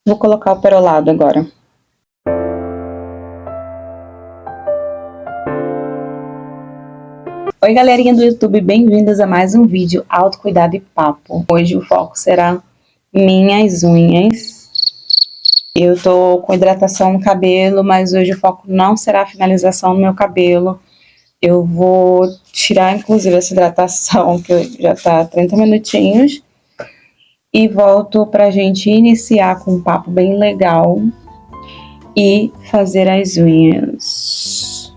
Vou colocar o perolado agora. Oi, galerinha do YouTube, bem-vindas a mais um vídeo Autocuidado e Papo. Hoje o foco será minhas unhas. Eu tô com hidratação no cabelo, mas hoje o foco não será a finalização do meu cabelo. Eu vou tirar, inclusive, essa hidratação, que já tá 30 minutinhos. E volto pra gente iniciar com um papo bem legal e fazer as unhas.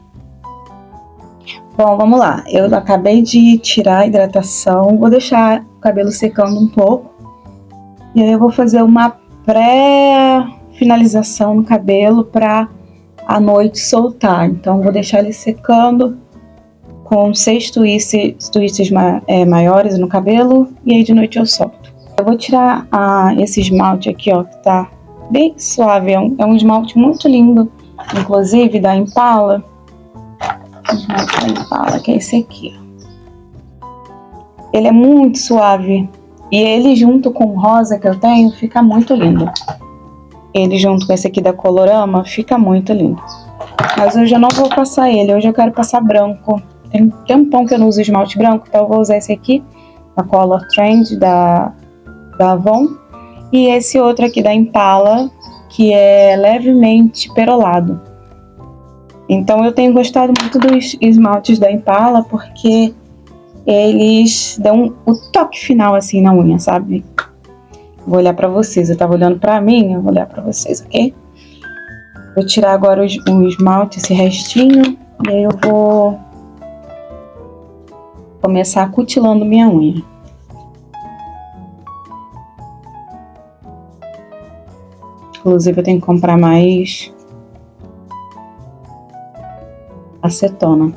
Bom, vamos lá. Eu acabei de tirar a hidratação, vou deixar o cabelo secando um pouco. E aí eu vou fazer uma pré-finalização no cabelo para à noite soltar. Então vou deixar ele secando com 6 twists maiores no cabelo e aí de noite eu solto. Eu vou tirar esse esmalte aqui, ó, que tá bem suave. É um esmalte muito lindo, inclusive da Impala. O esmalte da Impala, que é esse aqui, ó. Ele é muito suave. E ele junto com o rosa que eu tenho, fica muito lindo. Ele junto com esse aqui da Colorama, fica muito lindo. Mas hoje eu não vou passar ele, hoje eu quero passar branco. Tem um tempão que eu não uso esmalte branco, então eu vou usar esse aqui, da Color Trend, da Avon. E esse outro aqui da Impala, que é levemente perolado. Então eu tenho gostado muito dos esmaltes da Impala, porque eles dão o toque final assim na unha, sabe? Vou olhar pra vocês, eu tava olhando pra mim, eu vou olhar pra vocês, ok? Vou tirar agora o esmalte, esse restinho, e aí eu vou começar cutilando minha unha. Inclusive eu tenho que comprar mais acetona.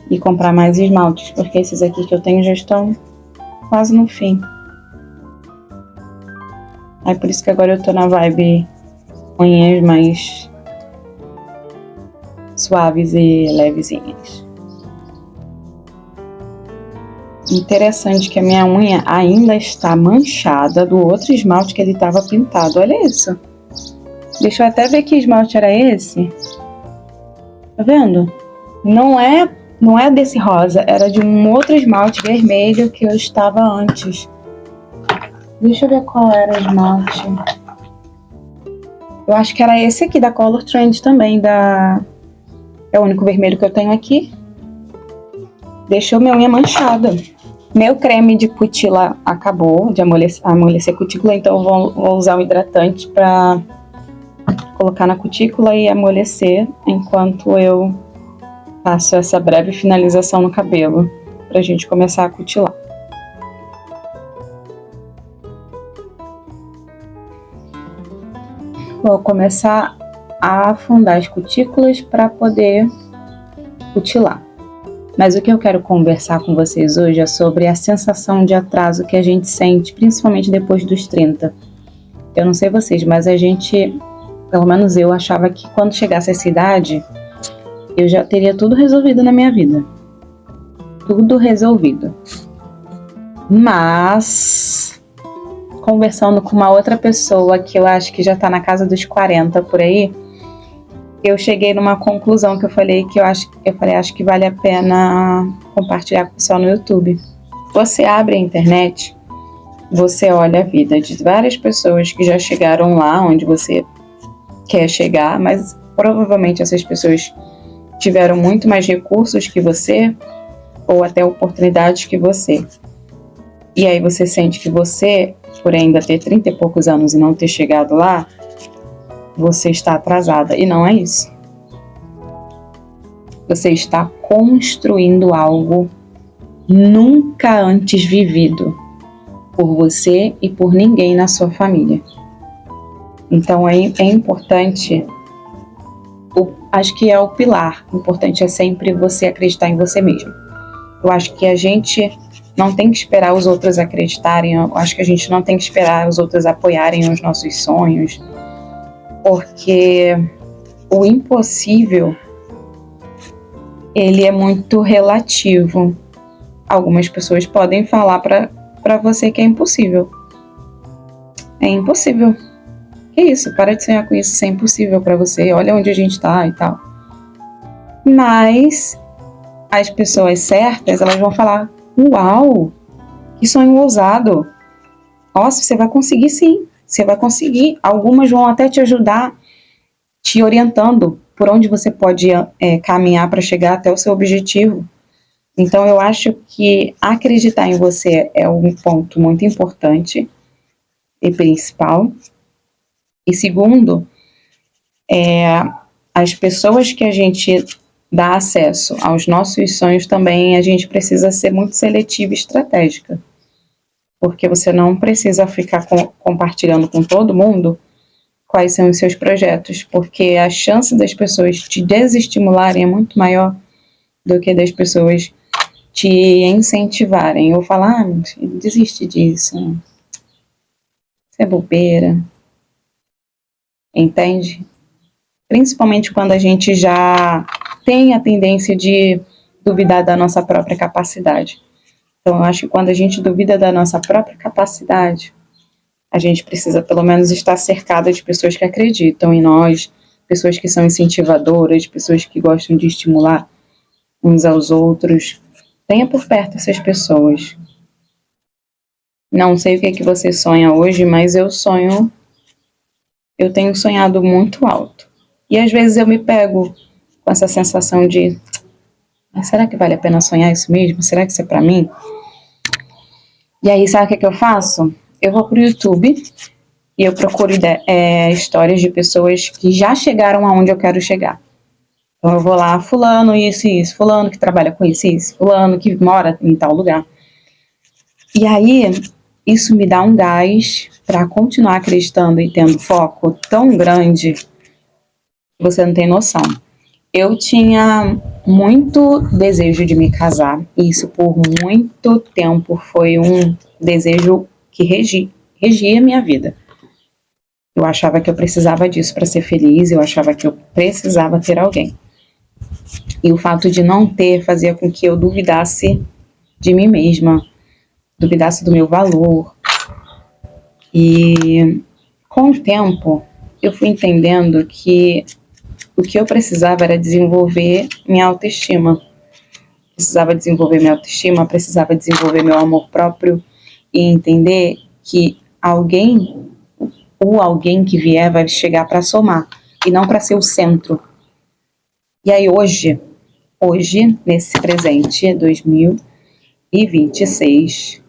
E comprar mais esmaltes, porque esses aqui que eu tenho já estão quase no fim. Aí por isso que agora eu tô na vibe unhas mais suaves e levezinhas. Interessante que a minha unha ainda está manchada do outro esmalte que ele estava pintado. Olha isso. Deixa eu até ver que esmalte era esse. Tá vendo? Não é desse rosa, era de um outro esmalte vermelho que eu estava antes. Deixa eu ver qual era o esmalte. Eu acho que era esse aqui da Color Trend também, é o único vermelho que eu tenho aqui. Deixou minha unha manchada. Meu creme de cutícula acabou de amolecer cutícula, então eu vou usar um hidratante para colocar na cutícula e amolecer enquanto eu faço essa breve finalização no cabelo pra gente começar a cutilar. Vou começar a afundar as cutículas para poder cutilar. Mas o que eu quero conversar com vocês hoje é sobre a sensação de atraso que a gente sente, principalmente depois dos 30. Eu não sei vocês, mas a gente, pelo menos eu, achava que quando chegasse a essa idade, eu já teria tudo resolvido na minha vida. Tudo resolvido. Mas, conversando com uma outra pessoa que eu acho que já tá na casa dos 40 por aí, eu cheguei numa conclusão que eu falei que acho que vale a pena compartilhar com o pessoal no YouTube. Você abre a internet, você olha a vida de várias pessoas que já chegaram lá onde você quer chegar, mas provavelmente essas pessoas tiveram muito mais recursos que você, ou até oportunidades que você. E aí você sente que você, por ainda ter 30 e poucos anos e não ter chegado lá, você está atrasada. E não é isso. Você está construindo algo nunca antes vivido por você e por ninguém na sua família. Então é importante, acho que é o pilar. O importante é sempre você acreditar em você mesmo. Eu acho que a gente não tem que esperar os outros acreditarem, eu acho que a gente não tem que esperar os outros apoiarem os nossos sonhos, porque o impossível, ele é muito relativo. Algumas pessoas podem falar para você que é impossível, é impossível. Que isso? Para de sonhar com isso, isso é impossível para você. Olha onde a gente tá e tal. Mas as pessoas certas, elas vão falar: uau, que sonho ousado. Nossa, você vai conseguir sim, você vai conseguir. Algumas vão até te ajudar, te orientando por onde você pode caminhar para chegar até o seu objetivo. Então, eu acho que acreditar em você é um ponto muito importante e principal. E segundo, as pessoas que a gente dá acesso aos nossos sonhos também, a gente precisa ser muito seletiva e estratégica. Porque você não precisa ficar compartilhando com todo mundo quais são os seus projetos, porque a chance das pessoas te desestimularem é muito maior do que das pessoas te incentivarem, ou falar: desiste disso, isso é bobeira, entende? Principalmente quando a gente já tem a tendência de duvidar da nossa própria capacidade. Então, eu acho que quando a gente duvida da nossa própria capacidade, a gente precisa pelo menos estar cercada de pessoas que acreditam em nós, pessoas que são incentivadoras, pessoas que gostam de estimular uns aos outros. Tenha por perto essas pessoas. Não sei o que é que você sonha hoje, mas eu tenho sonhado muito alto. E às vezes eu me pego com essa sensação de: mas será que vale a pena sonhar isso mesmo? Será que isso é pra mim? E aí, sabe o que é que eu faço? Eu vou pro YouTube e eu procuro histórias de pessoas que já chegaram aonde eu quero chegar. Então eu vou lá: fulano, isso e isso, fulano que trabalha com isso e isso, fulano que mora em tal lugar. E aí, isso me dá um gás para continuar acreditando e tendo foco tão grande que você não tem noção. Eu tinha muito desejo de me casar, e isso por muito tempo foi um desejo que regia a minha vida. Eu achava que eu precisava disso para ser feliz, eu achava que eu precisava ter alguém. E o fato de não ter fazia com que eu duvidasse de mim mesma, duvidasse do meu valor. E com o tempo eu fui entendendo que o que eu precisava era desenvolver minha autoestima. Precisava desenvolver minha autoestima, precisava desenvolver meu amor próprio e entender que alguém que vier vai chegar para somar e não para ser o centro. E aí hoje, nesse presente, 2026,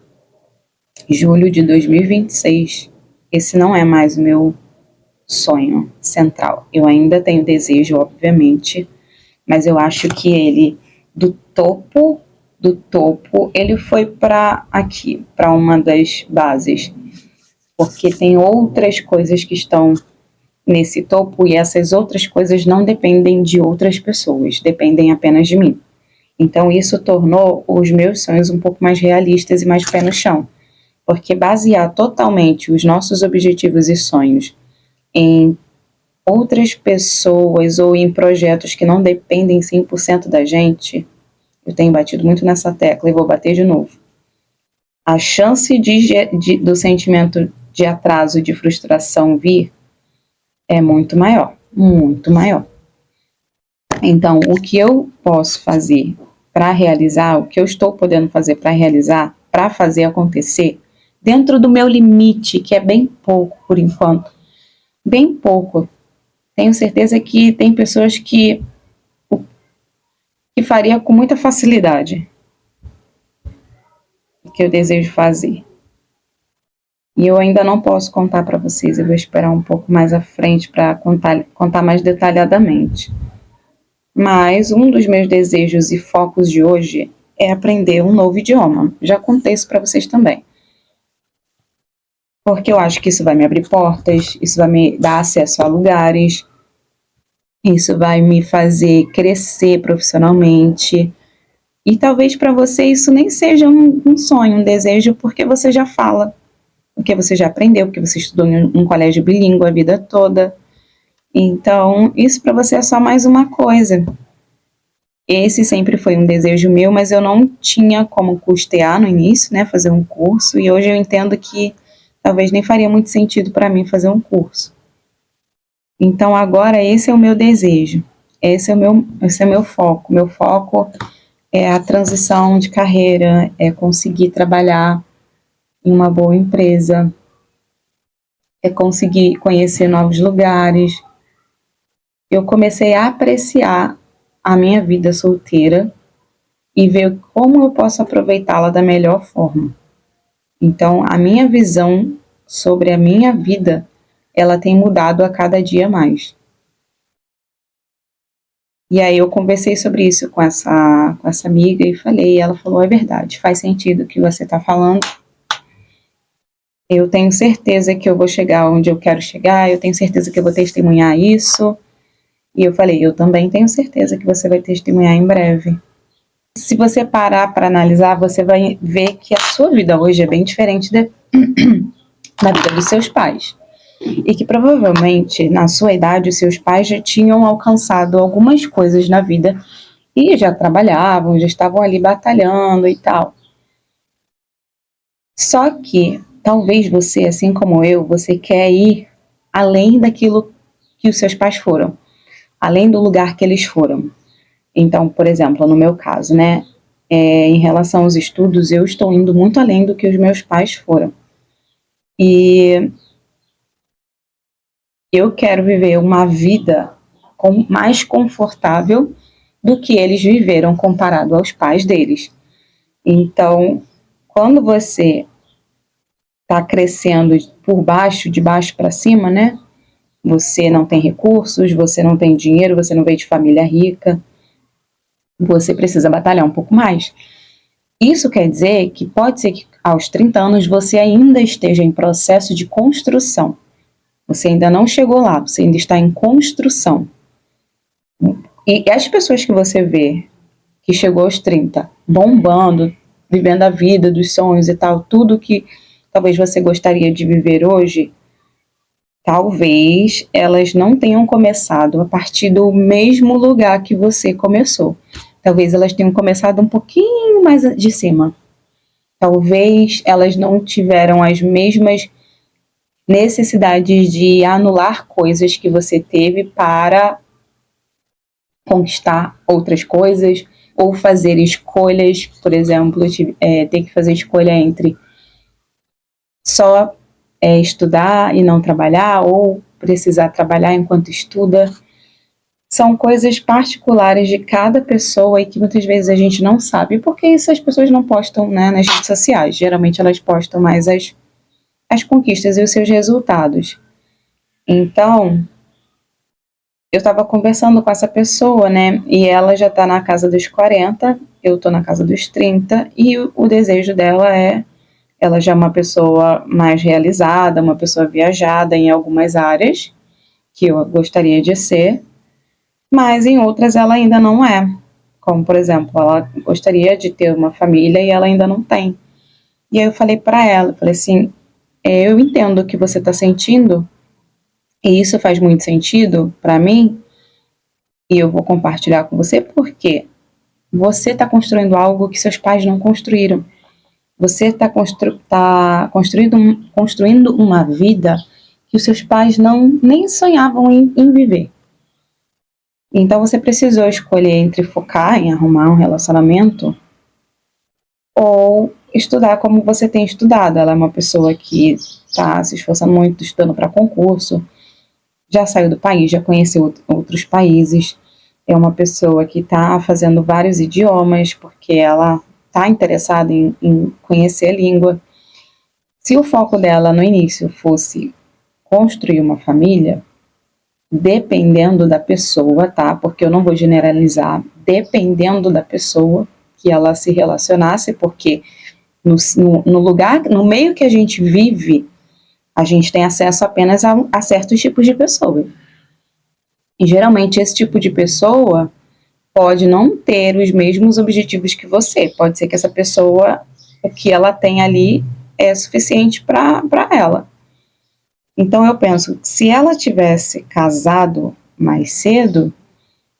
julho de 2026, esse não é mais o meu sonho central. Eu ainda tenho desejo, obviamente, mas eu acho que ele, do topo, ele foi para aqui, para uma das bases, porque tem outras coisas que estão nesse topo e essas outras coisas não dependem de outras pessoas, dependem apenas de mim. Então isso tornou os meus sonhos um pouco mais realistas e mais pé no chão, porque basear totalmente os nossos objetivos e sonhos em outras pessoas ou em projetos que não dependem 100% da gente, eu tenho batido muito nessa tecla e vou bater de novo. A chance do sentimento de atraso, de frustração vir é muito maior, muito maior. Então, o que eu posso fazer para realizar, o que eu estou podendo fazer para realizar, para fazer acontecer, dentro do meu limite, que é bem pouco por enquanto, bem pouco. Tenho certeza que tem pessoas que faria com muita facilidade o que eu desejo fazer. E eu ainda não posso contar para vocês, eu vou esperar um pouco mais à frente para contar mais detalhadamente. Mas um dos meus desejos e focos de hoje é aprender um novo idioma. Já contei isso para vocês também. Porque eu acho que isso vai me abrir portas, isso vai me dar acesso a lugares, isso vai me fazer crescer profissionalmente. E talvez para você isso nem seja um sonho, um desejo, porque você já fala, porque você já aprendeu, porque você estudou em um colégio bilíngue a vida toda. Então, isso para você é só mais uma coisa. Esse sempre foi um desejo meu, mas eu não tinha como custear no início, né, fazer um curso, e hoje eu entendo que talvez nem faria muito sentido para mim fazer um curso. Então agora esse é o meu desejo, esse é o meu foco. Meu foco é a transição de carreira, é conseguir trabalhar em uma boa empresa, é conseguir conhecer novos lugares. Eu comecei a apreciar a minha vida solteira e ver como eu posso aproveitá-la da melhor forma. Então, a minha visão sobre a minha vida, ela tem mudado a cada dia mais. E aí eu conversei sobre isso com essa amiga e falei, e ela falou, é verdade, faz sentido o que você está falando. Eu tenho certeza que eu vou chegar onde eu quero chegar, eu tenho certeza que eu vou testemunhar isso. E eu falei, eu também tenho certeza que você vai testemunhar em breve. Se você parar para analisar, você vai ver que a sua vida hoje é bem diferente da vida dos seus pais. E que provavelmente, na sua idade, os seus pais já tinham alcançado algumas coisas na vida e já trabalhavam, já estavam ali batalhando e tal. Só que, talvez você, assim como eu, você quer ir além daquilo que os seus pais foram, além do lugar que eles foram. Então, por exemplo, no meu caso, né, em relação aos estudos, eu estou indo muito além do que os meus pais foram. E eu quero viver uma vida mais confortável do que eles viveram comparado aos pais deles. Então, quando você está crescendo por baixo, de baixo para cima, né? Você não tem recursos, você não tem dinheiro, você não veio de família rica, você precisa batalhar um pouco mais. Isso quer dizer que pode ser que aos 30 anos você ainda esteja em processo de construção. Você ainda não chegou lá, você ainda está em construção. E as pessoas que você vê que chegou aos 30, bombando, vivendo a vida dos sonhos e tal, tudo que talvez você gostaria de viver hoje, talvez elas não tenham começado a partir do mesmo lugar que você começou. Talvez elas tenham começado um pouquinho mais de cima. Talvez elas não tiveram as mesmas necessidades de anular coisas que você teve para conquistar outras coisas ou fazer escolhas, por exemplo, ter que fazer escolha entre só estudar e não trabalhar ou precisar trabalhar enquanto estuda. São coisas particulares de cada pessoa e que muitas vezes a gente não sabe, porque isso as pessoas não postam, né, nas redes sociais. Geralmente elas postam mais as conquistas e os seus resultados. Então, eu estava conversando com essa pessoa, né, e ela já está na casa dos 40, eu estou na casa dos 30, e o desejo dela ela já é uma pessoa mais realizada, uma pessoa viajada em algumas áreas, que eu gostaria de ser, mas em outras ela ainda não é. Como, por exemplo, ela gostaria de ter uma família e ela ainda não tem. E aí eu falei para ela, falei assim, eu entendo o que você está sentindo, e isso faz muito sentido para mim, e eu vou compartilhar com você porque você está construindo algo que seus pais não construíram. Você está construindo uma vida que os seus pais nem sonhavam em viver. Então você precisou escolher entre focar em arrumar um relacionamento ou estudar como você tem estudado. Ela é uma pessoa que está se esforçando muito, estudando para concurso, já saiu do país, já conheceu outros países. É uma pessoa que está fazendo vários idiomas, porque ela está interessada em conhecer a língua. Se o foco dela no início fosse construir uma família, dependendo da pessoa, tá? Porque eu não vou generalizar, dependendo da pessoa que ela se relacionasse, porque no lugar, no meio que a gente vive, a gente tem acesso apenas a certos tipos de pessoas. E geralmente esse tipo de pessoa pode não ter os mesmos objetivos que você. Pode ser que essa pessoa, o que ela tem ali é suficiente para ela. Então eu penso, se ela tivesse casado mais cedo,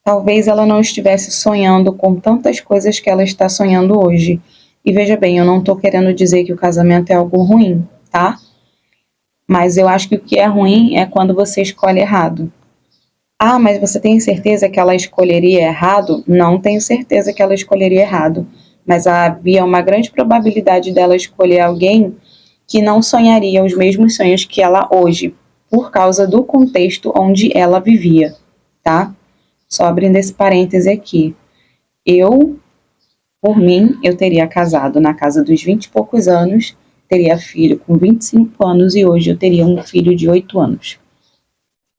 talvez ela não estivesse sonhando com tantas coisas que ela está sonhando hoje. E veja bem, eu não estou querendo dizer que o casamento é algo ruim, tá? Mas eu acho que o que é ruim é quando você escolhe errado. Ah, mas você tem certeza que ela escolheria errado? Não tenho certeza que ela escolheria errado. Mas havia uma grande probabilidade dela escolher alguém que não sonharia os mesmos sonhos que ela hoje, por causa do contexto onde ela vivia, tá? Só abrindo esse parêntese aqui. Eu, por mim, eu teria casado na casa dos 20 e poucos anos, teria filho com 25 anos e hoje eu teria um filho de 8 anos.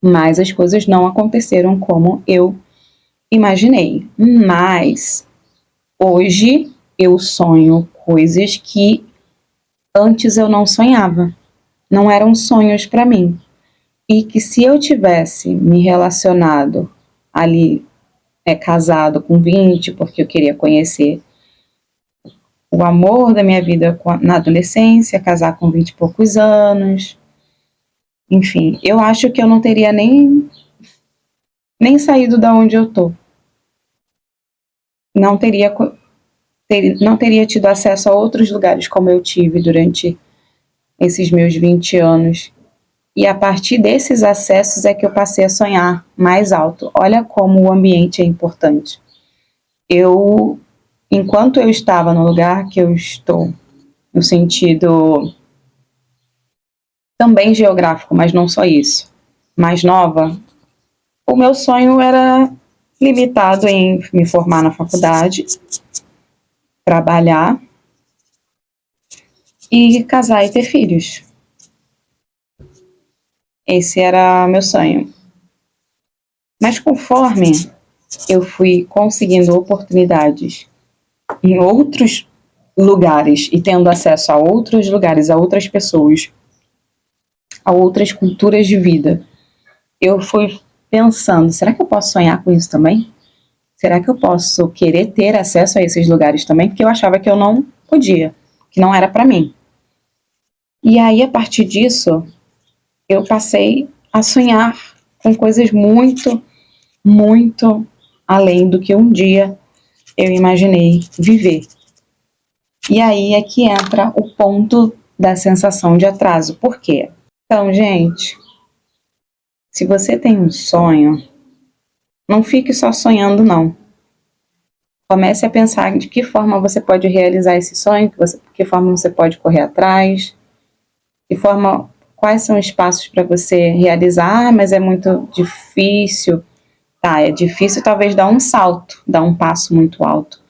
Mas as coisas não aconteceram como eu imaginei. Mas hoje eu sonho coisas que antes eu não sonhava. Não eram sonhos para mim. E que se eu tivesse me relacionado ali, casado com 20, porque eu queria conhecer o amor da minha vida na adolescência, casar com 20 e poucos anos, enfim, eu acho que eu não teria nem saído da onde eu tô. Não teria, não teria tido acesso a outros lugares como eu tive durante esses meus 20 anos. E a partir desses acessos é que eu passei a sonhar mais alto. Olha como o ambiente é importante. Enquanto eu estava no lugar que eu estou, no sentido também geográfico, mas não só isso, mais nova, o meu sonho era limitado em me formar na faculdade, trabalhar e casar e ter filhos. Esse era meu sonho. Mas conforme eu fui conseguindo oportunidades em outros lugares e tendo acesso a outros lugares, a outras pessoas, a outras culturas de vida, eu fui pensando, será que eu posso sonhar com isso também? Será que eu posso querer ter acesso a esses lugares também? Porque eu achava que eu não podia, que não era para mim. E aí, a partir disso, eu passei a sonhar com coisas muito, muito além do que um dia eu imaginei viver. E aí é que entra o ponto da sensação de atraso. Por quê? Então, gente, se você tem um sonho, não fique só sonhando, não. Comece a pensar de que forma você pode realizar esse sonho, que forma você pode correr atrás, que forma, quais são os passos para você realizar. Ah, mas é muito difícil. Tá, é difícil talvez dar um salto, dar um passo muito alto.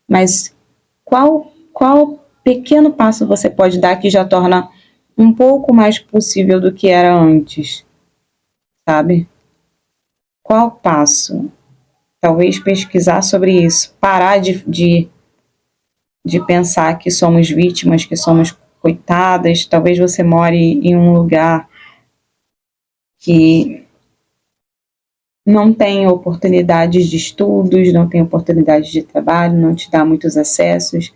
Mas qual pequeno passo você pode dar que já torna um pouco mais possível do que era antes, sabe? Qual passo? Talvez pesquisar sobre isso, parar de pensar que somos vítimas, que somos coitadas. Talvez você more em um lugar que não tem oportunidades de estudos, não tem oportunidades de trabalho, não te dá muitos acessos,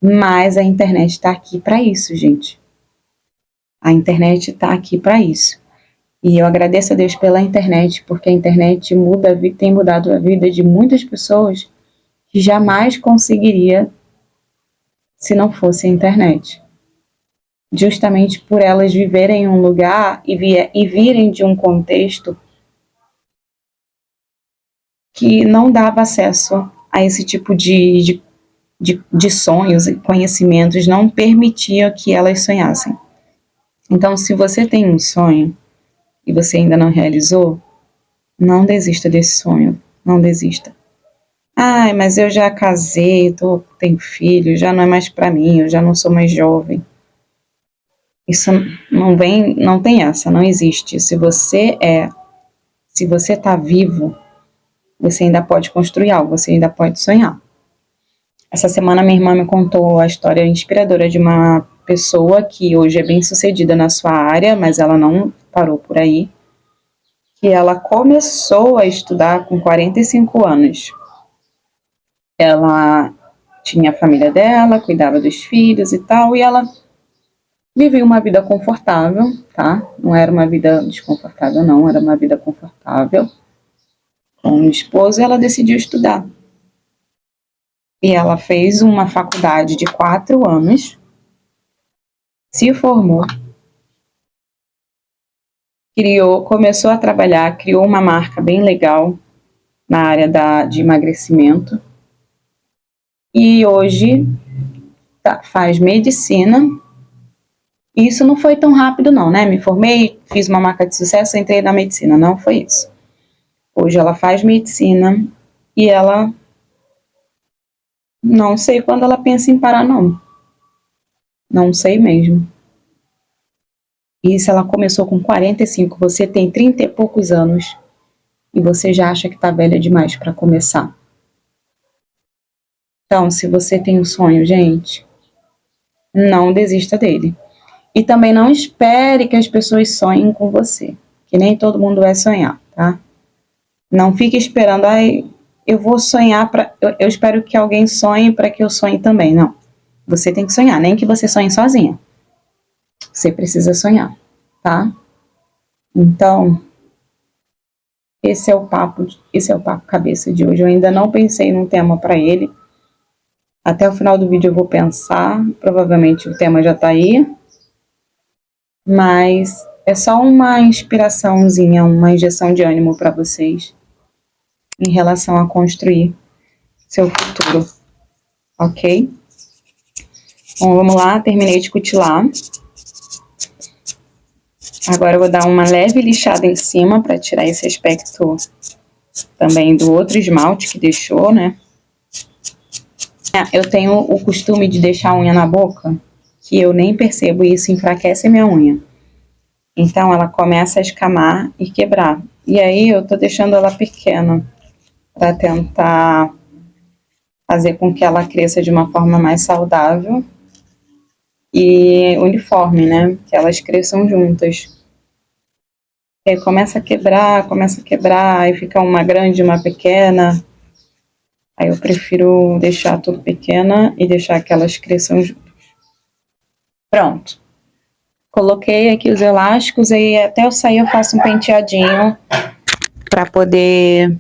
mas a internet está aqui para isso, gente. A internet está aqui para isso. E eu agradeço a Deus pela internet, porque a internet tem mudado a vida de muitas pessoas que jamais conseguiria se não fosse a internet. Justamente por elas viverem em um lugar e virem de um contexto que não dava acesso a esse tipo de sonhos e conhecimentos, não permitia que elas sonhassem. Então, se você tem um sonho e você ainda não realizou, não desista desse sonho, não desista. Ai, mas eu já casei, tenho filho, já não é mais para mim, eu já não sou mais jovem. Isso não tem essa, não existe. Se você está vivo, você ainda pode construir algo, você ainda pode sonhar. Essa semana minha irmã me contou a história inspiradora de uma pessoa que hoje é bem sucedida na sua área, mas ela não parou por aí, que ela começou a estudar com 45 anos. Ela tinha a família dela, cuidava dos filhos e tal, e ela vivia uma vida confortável, tá? Não era uma vida desconfortável, não, era uma vida confortável. Com o esposo, ela decidiu estudar. E ela fez uma faculdade de 4 anos, se formou, começou a trabalhar, criou uma marca bem legal na área de emagrecimento. E hoje faz medicina. E isso não foi tão rápido não, né? Me formei, fiz uma marca de sucesso, entrei na medicina. Não foi isso. Hoje ela faz medicina e ela... Não sei quando ela pensa em parar, não. Não sei mesmo. Isso ela começou com 45, você tem 30 e poucos anos e você já acha que tá velha demais para começar. Então, se você tem um sonho, gente, não desista dele. E também não espere que as pessoas sonhem com você, que nem todo mundo vai sonhar, tá? Não fique esperando, eu vou sonhar eu espero que alguém sonhe para que eu sonhe também. Não. Você tem que sonhar, nem que você sonhe sozinha. Você precisa sonhar, tá? Então, esse é o papo cabeça de hoje. Eu ainda não pensei num tema para ele. Até o final do vídeo eu vou pensar. Provavelmente o tema já tá aí. Mas é só uma inspiraçãozinha, uma injeção de ânimo para vocês em relação a construir seu futuro, ok? Bom, vamos lá, terminei de cutilar. Agora eu vou dar uma leve lixada em cima para tirar esse aspecto também do outro esmalte que deixou, né? Eu tenho o costume de deixar a unha na boca, que eu nem percebo e isso enfraquece a minha unha. Então ela começa a escamar e quebrar. E aí eu tô deixando ela pequena para tentar fazer com que ela cresça de uma forma mais saudável e uniforme, né? Que elas cresçam juntas. E aí começa a quebrar, aí fica uma grande e uma pequena. Aí eu prefiro deixar tudo pequena e deixar que elas cresçam juntas. Pronto. Coloquei aqui os elásticos e até eu sair eu faço um penteadinho para poder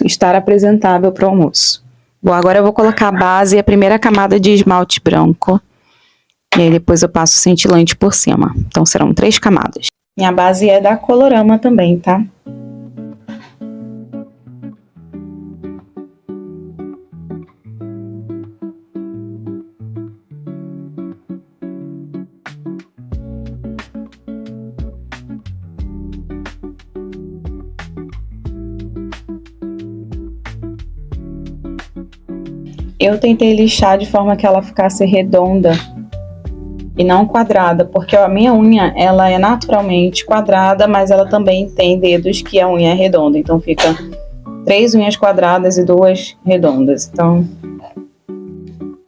estar apresentável para o almoço. Bom, agora eu vou colocar a base e a primeira camada de esmalte branco. E aí depois eu passo o cintilante por cima. Então serão 3 camadas. Minha base é da Colorama também, tá? Eu tentei lixar de forma que ela ficasse redonda e não quadrada, porque a minha unha, ela é naturalmente quadrada, mas ela também tem dedos que a unha é redonda, então fica 3 unhas quadradas e 2 redondas. Então,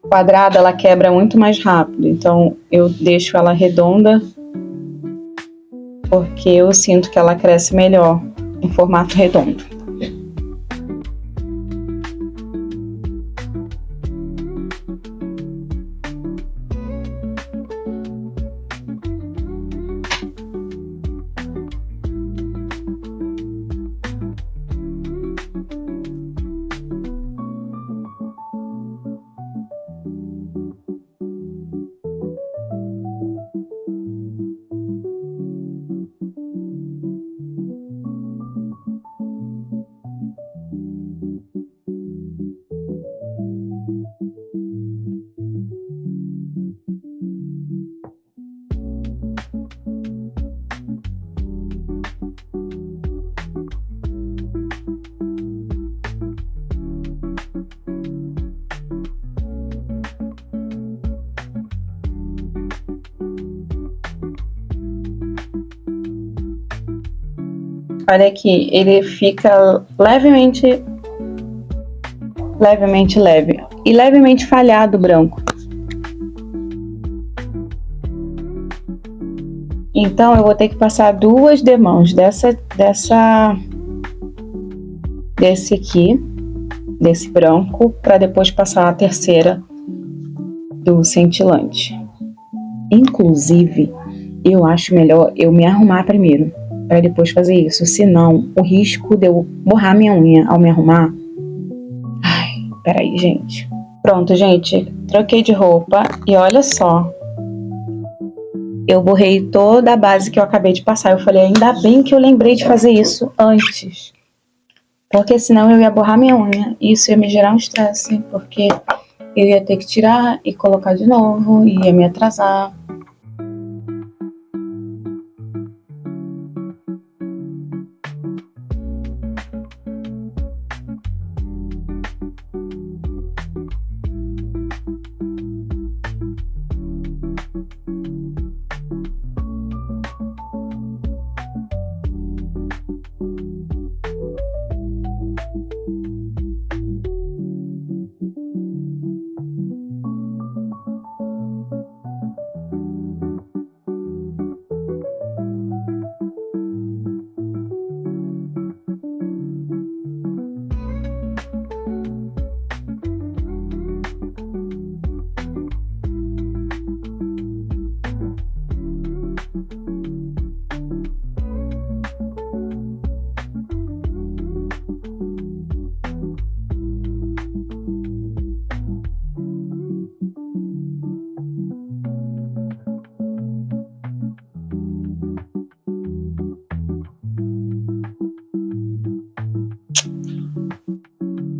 quadrada ela quebra muito mais rápido, então eu deixo ela redonda porque eu sinto que ela cresce melhor em formato redondo. Olha aqui, ele fica levemente leve e levemente falhado branco. Então eu vou ter que passar 2 demãos desse branco, para depois passar a terceira do cintilante. Inclusive, eu acho melhor eu me arrumar primeiro, para depois fazer isso. Senão, o risco de eu borrar minha unha ao me arrumar... Ai, peraí, gente. Pronto, gente. Troquei de roupa e olha só. eu borrei toda a base que eu acabei de passar. Eu falei, ainda bem que eu lembrei de fazer isso antes. Porque senão eu ia borrar minha unha. E isso ia me gerar um estresse, porque eu ia ter que tirar e colocar de novo, e ia me atrasar.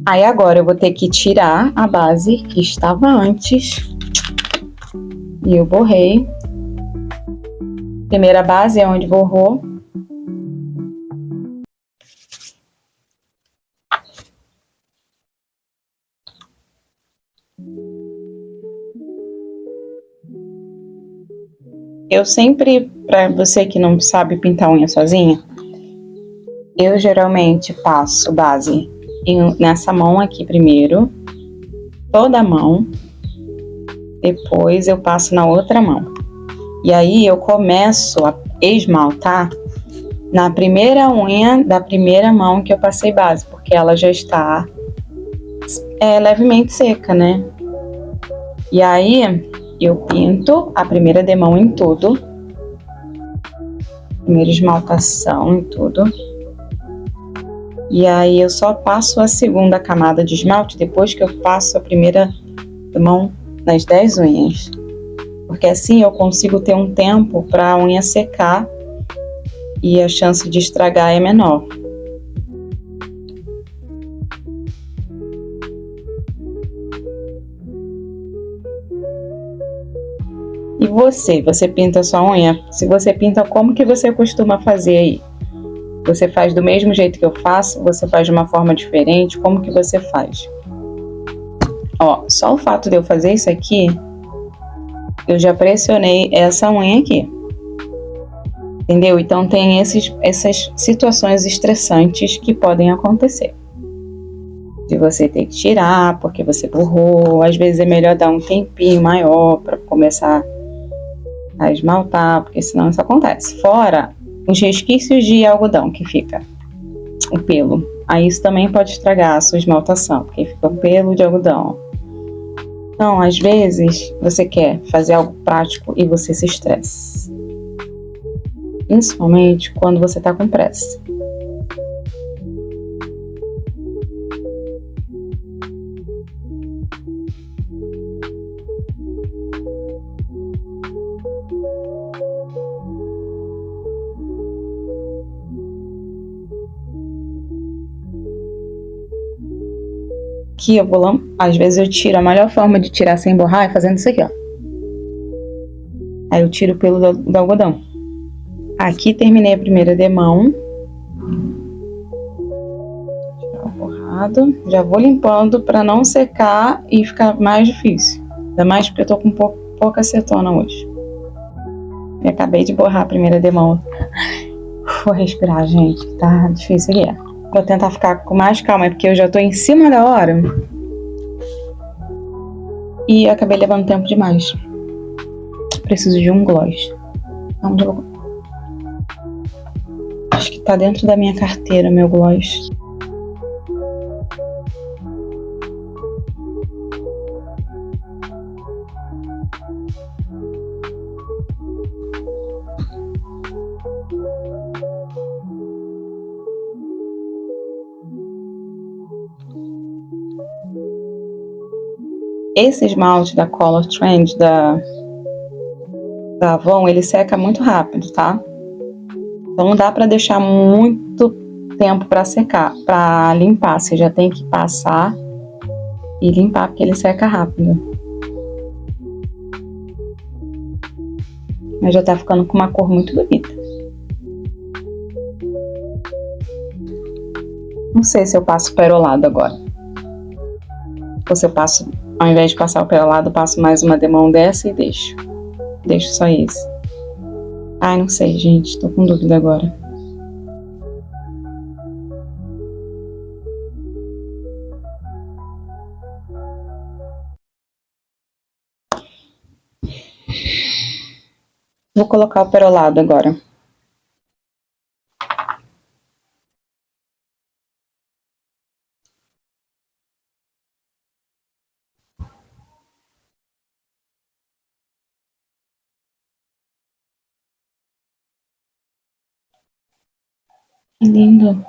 Aí agora eu vou ter que tirar a base que estava antes. E eu borrei. Primeira base é onde borrou. Eu sempre, para você que não sabe pintar unha sozinha, eu geralmente passo base nessa mão aqui primeiro, toda a mão, depois eu passo na outra mão. E aí eu começo a esmaltar na primeira unha da primeira mão que eu passei base, porque ela já está levemente seca, né? E aí eu pinto a primeira demão em tudo, primeira esmaltação em tudo. E aí eu só passo a segunda camada de esmalte depois que eu passo a primeira demão nas 10 unhas. Porque assim eu consigo ter um tempo para a unha secar e a chance de estragar é menor. E você pinta a sua unha? Se você pinta, como que você costuma fazer aí? Você faz do mesmo jeito que eu faço? Você faz de uma forma diferente? Como que você faz? Ó, só o fato de eu fazer isso aqui, eu já pressionei essa unha aqui. Entendeu? Então tem essas situações estressantes que podem acontecer. De você ter que tirar porque você borrou, às vezes é melhor dar um tempinho maior para começar a esmaltar, porque senão isso acontece. Fora os resquícios de algodão que fica, o pelo. Aí isso também pode estragar a sua esmaltação, porque fica o pelo de algodão. Então, às vezes, você quer fazer algo prático e você se estressa. Principalmente quando você está com pressa. Aqui eu vou, às vezes eu tiro, a melhor forma de tirar sem borrar é fazendo isso aqui, ó. Aí eu tiro o pelo do algodão. Aqui terminei a primeira demão. Tirar o borrado. Já vou limpando para não secar e ficar mais difícil. Ainda mais porque eu tô com pouca acetona hoje. Eu acabei de borrar a primeira demão. Vou respirar, gente, tá difícil aqui. Vou tentar ficar com mais calma, porque eu já tô em cima da hora. E acabei levando tempo demais. Preciso de um gloss. Onde eu... Acho que tá dentro da minha carteira, meu gloss. Esse esmalte da Color Trend, da Avon, ele seca muito rápido, tá? Então não dá pra deixar muito tempo pra secar, pra limpar. Você já tem que passar e limpar, porque ele seca rápido. Mas já tá ficando com uma cor muito bonita. Não sei se eu passo perolado agora. Ou se eu passo, ao invés de passar o perolado, passo mais uma demão dessa e deixo. Deixo só esse. Ai, não sei, gente. Tô com dúvida agora. Vou colocar o perolado agora. Que lindo.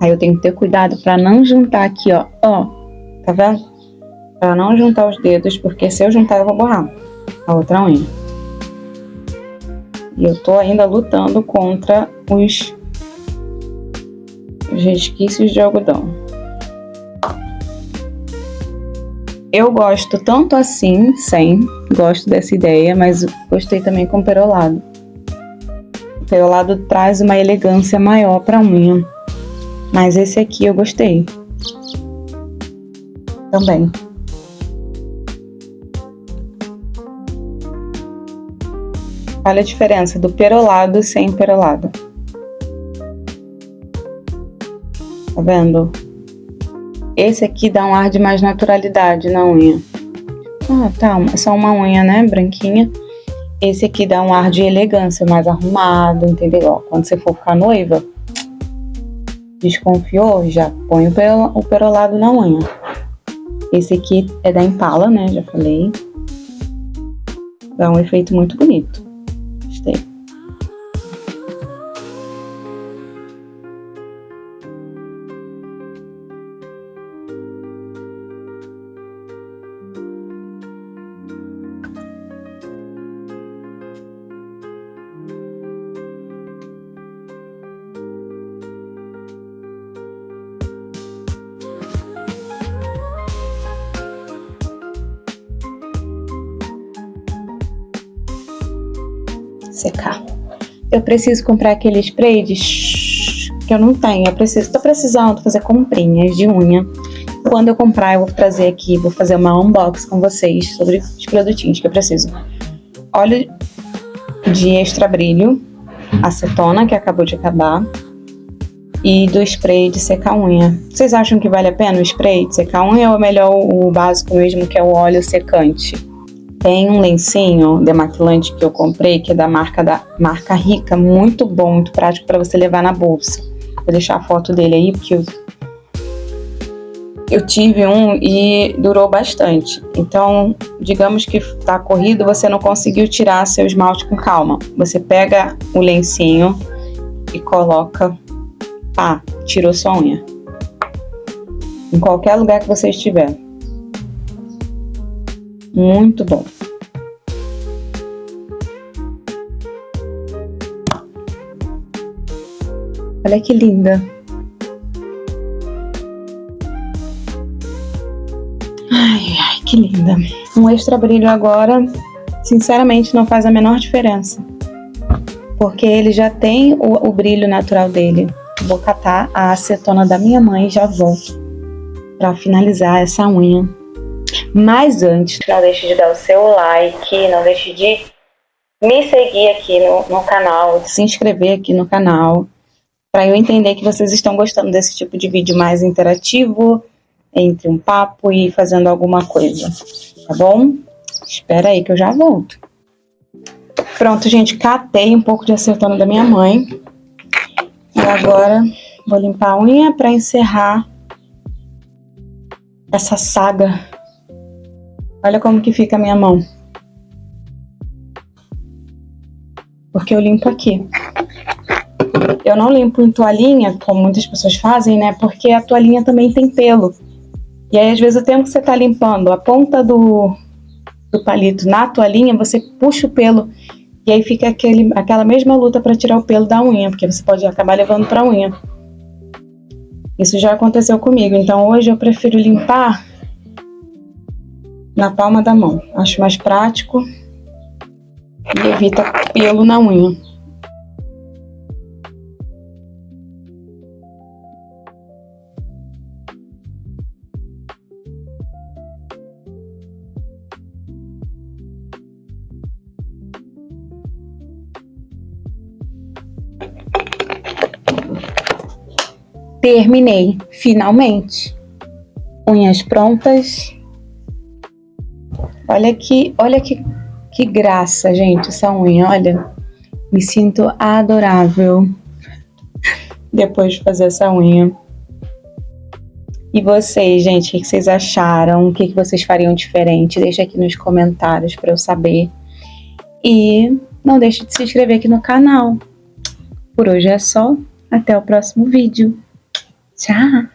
Aí eu tenho que ter cuidado pra não juntar aqui, ó. Ó, tá vendo? Pra não juntar os dedos, porque se eu juntar eu vou borrar a outra unha. E eu tô ainda lutando contra os resquícios de algodão. Eu gosto tanto assim, sem, gosto dessa ideia, mas gostei também com perolado. O perolado traz uma elegância maior pra unha. Mas esse aqui eu gostei. Também. Olha a diferença do perolado sem perolado. Tá vendo? Esse aqui dá um ar de mais naturalidade na unha. Ah, tá, é só uma unha, né, branquinha. Esse aqui dá um ar de elegância, mais arrumado, entendeu? Ó, quando você for ficar noiva, desconfiou, já põe o perolado na unha. Esse aqui é da Impala, né, já falei. Dá um efeito muito bonito. Gostei. Secar. Eu preciso comprar aquele spray que eu não tenho. Tô precisando fazer comprinhas de unha. Quando eu comprar, eu vou trazer aqui, vou fazer uma unboxing com vocês sobre os produtinhos que eu preciso. Óleo de extra brilho, acetona, que acabou de acabar, e do spray de secar unha. Vocês acham que vale a pena o spray de secar unha ou é melhor o básico mesmo, que é o óleo secante? Tem um lencinho demaquilante que eu comprei, que é da marca Rica, muito bom, muito prático para você levar na bolsa. Vou deixar a foto dele aí, porque eu tive um e durou bastante. Então, digamos que tá corrido, você não conseguiu tirar seu esmalte com calma. Você pega o lencinho e coloca, tirou sua unha. Em qualquer lugar que você estiver. Muito bom. Olha que linda. Ai, que linda. Um extra brilho agora, sinceramente, não faz a menor diferença. Porque ele já tem o brilho natural dele. Vou catar a acetona da minha mãe e já volto para finalizar essa unha. Mas antes, não deixe de dar o seu like, não deixe de me seguir aqui no canal, de se inscrever aqui no canal, para eu entender que vocês estão gostando desse tipo de vídeo mais interativo, entre um papo e fazendo alguma coisa, tá bom? Espera aí que eu já volto. Pronto, gente, catei um pouco de acetona da minha mãe. E agora vou limpar a unha para encerrar essa saga. Olha como que fica a minha mão. porque eu limpo aqui. Eu não limpo em toalhinha, como muitas pessoas fazem, né? Porque a toalhinha também tem pelo. E aí, às vezes, o tempo que você tá limpando a ponta do palito na toalhinha, você puxa o pelo. E aí fica aquela mesma luta para tirar o pelo da unha, porque você pode acabar levando pra unha. Isso já aconteceu comigo. Então, hoje eu prefiro limpar na palma da mão. Acho mais prático e evita pelo na unha. Terminei, finalmente. Unhas prontas. Olha que graça, gente, essa unha, olha. Me sinto adorável depois de fazer essa unha. E vocês, gente, o que vocês acharam? O que vocês fariam diferente? Deixa aqui nos comentários para eu saber. E não deixe de se inscrever aqui no canal. Por hoje é só. Até o próximo vídeo. Tchau!